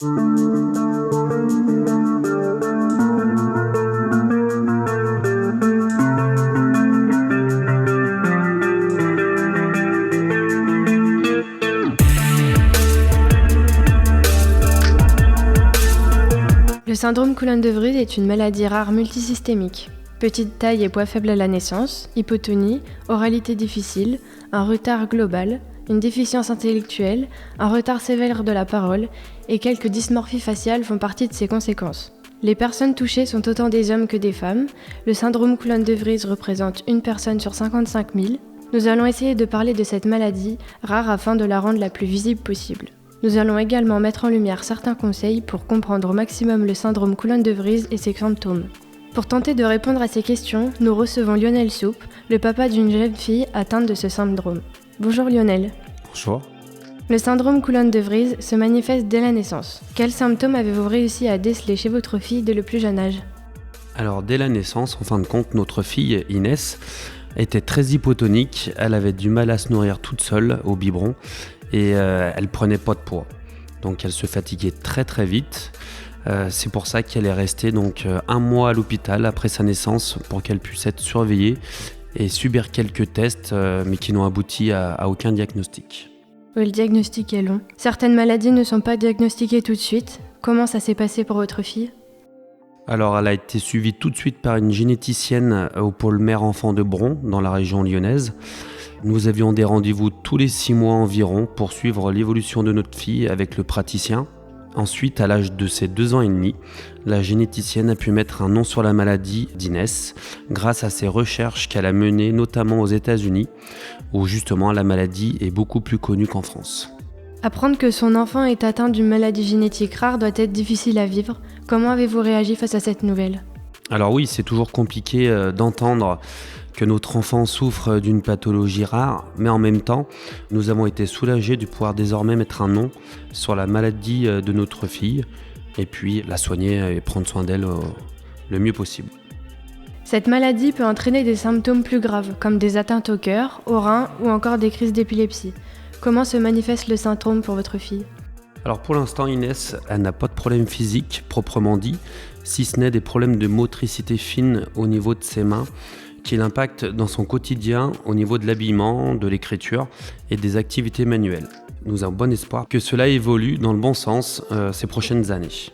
Le syndrome Coulon-de Vries est une maladie rare multisystémique. Petite taille et poids faible à la naissance, hypotonie, oralité difficile, un retard global, une déficience intellectuelle, un retard sévère de la parole et quelques dysmorphies faciales font partie de ses conséquences. Les personnes touchées sont autant des hommes que des femmes. Le syndrome Coulon-de Vries représente une personne sur 55 000. Nous allons essayer de parler de cette maladie rare afin de la rendre la plus visible possible. Nous allons également mettre en lumière certains conseils pour comprendre au maximum le syndrome Coulon-de Vries et ses symptômes. Pour tenter de répondre à ces questions, nous recevons Lionel Soupe, le papa d'une jeune fille atteinte de ce syndrome. Bonjour Lionel. Bonjour. Le syndrome Coulon-de Vries se manifeste dès la naissance. Quels symptômes avez-vous réussi à déceler chez votre fille dès le plus jeune âge ? Alors dès la naissance, en fin de compte, notre fille Inès était très hypotonique, elle avait du mal à se nourrir toute seule au biberon et elle prenait pas de poids. Donc elle se fatiguait très très vite. C'est pour ça qu'elle est restée donc 1 mois à l'hôpital après sa naissance pour qu'elle puisse être surveillée et subir quelques tests mais qui n'ont abouti à aucun diagnostic. Oui, le diagnostic est long. Certaines maladies ne sont pas diagnostiquées tout de suite. Comment ça s'est passé pour votre fille ? Alors elle a été suivie tout de suite par une généticienne au pôle mère-enfant de Bron dans la région lyonnaise. Nous avions des rendez-vous tous les 6 mois environ pour suivre l'évolution de notre fille avec le praticien. Ensuite, à l'âge de ses 2 ans et demi, la généticienne a pu mettre un nom sur la maladie d'Inès grâce à ses recherches qu'elle a menées notamment aux États-Unis où justement la maladie est beaucoup plus connue qu'en France. Apprendre que son enfant est atteint d'une maladie génétique rare doit être difficile à vivre. Comment avez-vous réagi face à cette nouvelle ? Alors oui, c'est toujours compliqué d'entendre que notre enfant souffre d'une pathologie rare, mais en même temps, nous avons été soulagés de pouvoir désormais mettre un nom sur la maladie de notre fille et puis la soigner et prendre soin d'elle le mieux possible. Cette maladie peut entraîner des symptômes plus graves, comme des atteintes au cœur, aux reins ou encore des crises d'épilepsie. Comment se manifeste le syndrome pour votre fille ? Alors pour l'instant, Inès, elle n'a pas de problème physique proprement dit, si ce n'est des problèmes de motricité fine au niveau de ses mains, qui l'impactent dans son quotidien au niveau de l'habillement, de l'écriture et des activités manuelles. Nous avons bon espoir que cela évolue dans le bon sens ces prochaines années.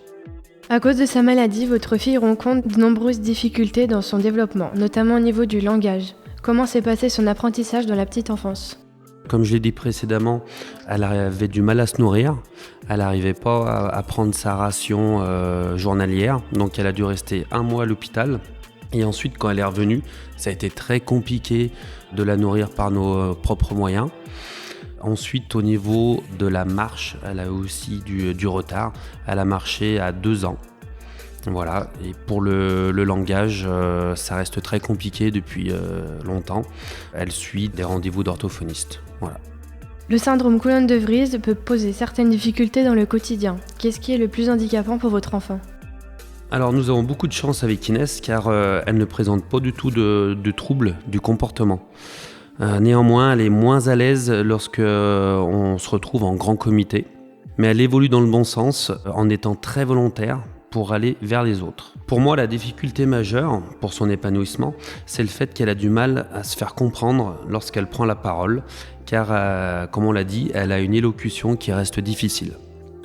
À cause de sa maladie, votre fille rencontre de nombreuses difficultés dans son développement, notamment au niveau du langage. Comment s'est passé son apprentissage dans la petite enfance ? Comme je l'ai dit précédemment, elle avait du mal à se nourrir, elle n'arrivait pas à prendre sa ration journalière, donc elle a dû rester 1 mois à l'hôpital. Et ensuite, quand elle est revenue, ça a été très compliqué de la nourrir par nos propres moyens. Ensuite, au niveau de la marche, elle a aussi du retard. Elle a marché à 2 ans. Voilà. Et pour le langage, ça reste très compliqué depuis longtemps. Elle suit des rendez-vous d'orthophoniste. Voilà. Le syndrome Coulon-de Vries peut poser certaines difficultés dans le quotidien. Qu'est-ce qui est le plus handicapant pour votre enfant ? Alors nous avons beaucoup de chance avec Inès car elle ne présente pas du tout de troubles du comportement. Néanmoins, elle est moins à l'aise lorsque on se retrouve en grand comité, mais elle évolue dans le bon sens en étant très volontaire pour aller vers les autres. Pour moi, la difficulté majeure pour son épanouissement, c'est le fait qu'elle a du mal à se faire comprendre lorsqu'elle prend la parole, car comme on l'a dit, elle a une élocution qui reste difficile.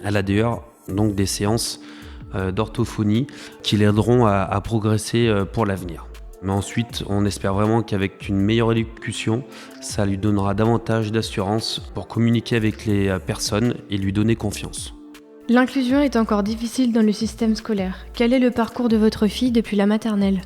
Elle a d'ailleurs donc des séances d'orthophonie qui l'aideront à progresser pour l'avenir. Mais ensuite, on espère vraiment qu'avec une meilleure élocution, ça lui donnera davantage d'assurance pour communiquer avec les personnes et lui donner confiance. L'inclusion est encore difficile dans le système scolaire. Quel est le parcours de votre fille depuis la maternelle ?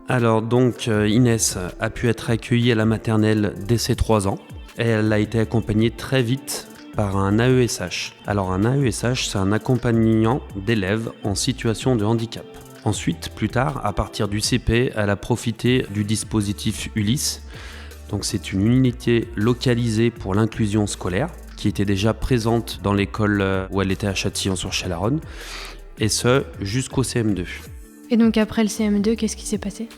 Alors donc, Inès a pu être accueillie à la maternelle dès ses 3 ans et elle a été accompagnée très vite par un AESH. Alors un AESH, c'est un accompagnant d'élèves en situation de handicap. Ensuite, plus tard, à partir du CP, elle a profité du dispositif Ulysse. Donc c'est une unité localisée pour l'inclusion scolaire qui était déjà présente dans l'école où elle était à Châtillon-sur-Chalaronne, et ce jusqu'au CM2. Et donc après le CM2, qu'est-ce qui s'est passé ?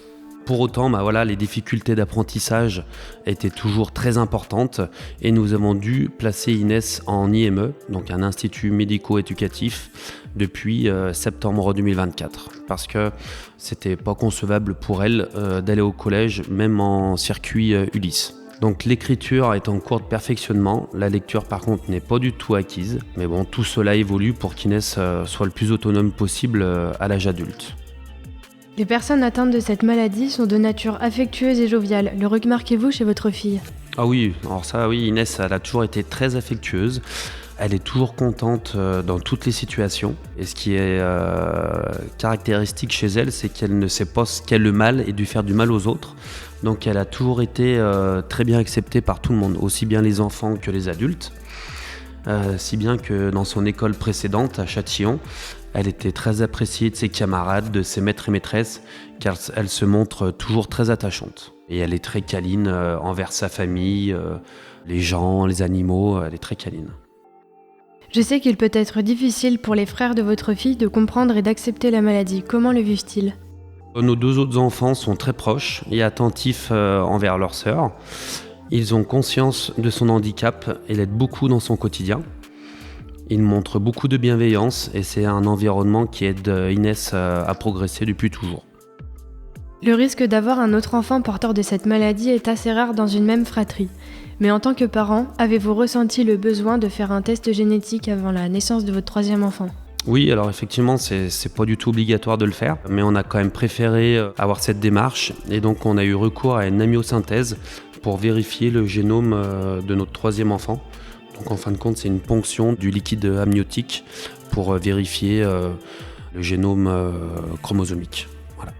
Pour autant, les difficultés d'apprentissage étaient toujours très importantes et nous avons dû placer Inès en IME, donc un institut médico-éducatif, depuis septembre 2024. Parce que c'était pas concevable pour elle d'aller au collège, même en circuit Ulysse. Donc l'écriture est en cours de perfectionnement, la lecture par contre n'est pas du tout acquise. Mais bon, tout cela évolue pour qu'Inès soit le plus autonome possible à l'âge adulte. Les personnes atteintes de cette maladie sont de nature affectueuse et joviale. Le remarquez-vous chez votre fille ? Ah oui, alors ça oui, Inès elle a toujours été très affectueuse. Elle est toujours contente dans toutes les situations. Et ce qui est caractéristique chez elle, c'est qu'elle ne sait pas ce qu'est le mal et de faire du mal aux autres. Donc elle a toujours été très bien acceptée par tout le monde, aussi bien les enfants que les adultes. Si bien que dans son école précédente, à Châtillon, elle était très appréciée de ses camarades, de ses maîtres et maîtresses, car elle se montre toujours très attachante. Et elle est très câline envers sa famille, les gens, les animaux, elle est très câline. Je sais qu'il peut être difficile pour les frères de votre fille de comprendre et d'accepter la maladie. Comment le vivent-ils ? Nos 2 autres enfants sont très proches et attentifs envers leur sœur. Ils ont conscience de son handicap et l'aident beaucoup dans son quotidien. Ils montrent beaucoup de bienveillance et c'est un environnement qui aide Inès à progresser depuis toujours. Le risque d'avoir un autre enfant porteur de cette maladie est assez rare dans une même fratrie. Mais en tant que parent, avez-vous ressenti le besoin de faire un test génétique avant la naissance de votre 3e enfant ? Oui, alors effectivement, c'est pas du tout obligatoire de le faire, mais on a quand même préféré avoir cette démarche et donc on a eu recours à une amyosynthèse pour vérifier le génome de notre 3e enfant. Donc en fin de compte, c'est une ponction du liquide amniotique pour vérifier le génome chromosomique. Voilà.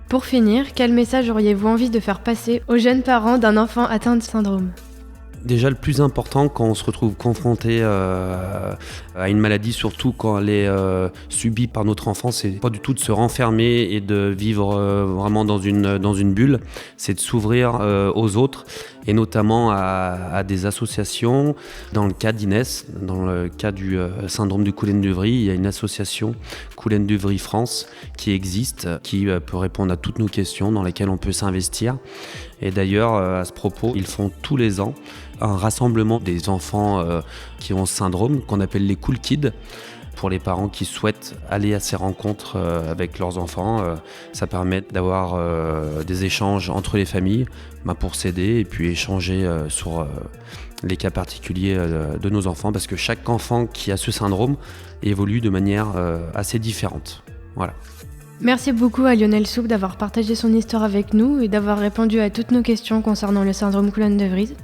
Pour finir, quel message auriez-vous envie de faire passer aux jeunes parents d'un enfant atteint de syndrome ? Déjà, le plus important quand on se retrouve confronté à une maladie, surtout quand elle est subie par notre enfant, c'est pas du tout de se renfermer et de vivre vraiment dans une bulle, c'est de s'ouvrir aux autres et notamment à des associations. Dans le cas d'Inès, dans le cas du syndrome du Coullen-Duvry, il y a une association Coullen-Duvry France qui existe, qui peut répondre à toutes nos questions, dans lesquelles on peut s'investir. Et d'ailleurs, à ce propos, ils font tous les ans un rassemblement des enfants qui ont ce syndrome, qu'on appelle les Cool Kids. Pour les parents qui souhaitent aller à ces rencontres avec leurs enfants, ça permet d'avoir des échanges entre les familles pour s'aider et puis échanger sur les cas particuliers de nos enfants, parce que chaque enfant qui a ce syndrome évolue de manière assez différente. Voilà. Merci beaucoup à Lionel Soupe d'avoir partagé son histoire avec nous et d'avoir répondu à toutes nos questions concernant le syndrome Coullen-Duvry.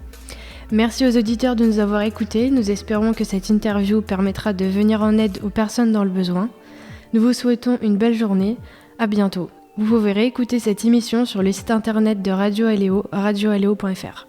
Merci aux auditeurs de nous avoir écoutés. Nous espérons que cette interview permettra de venir en aide aux personnes dans le besoin. Nous vous souhaitons une belle journée. À bientôt. Vous pouvez réécouter cette émission sur le site internet de Radio Aléo, radioaléo.fr.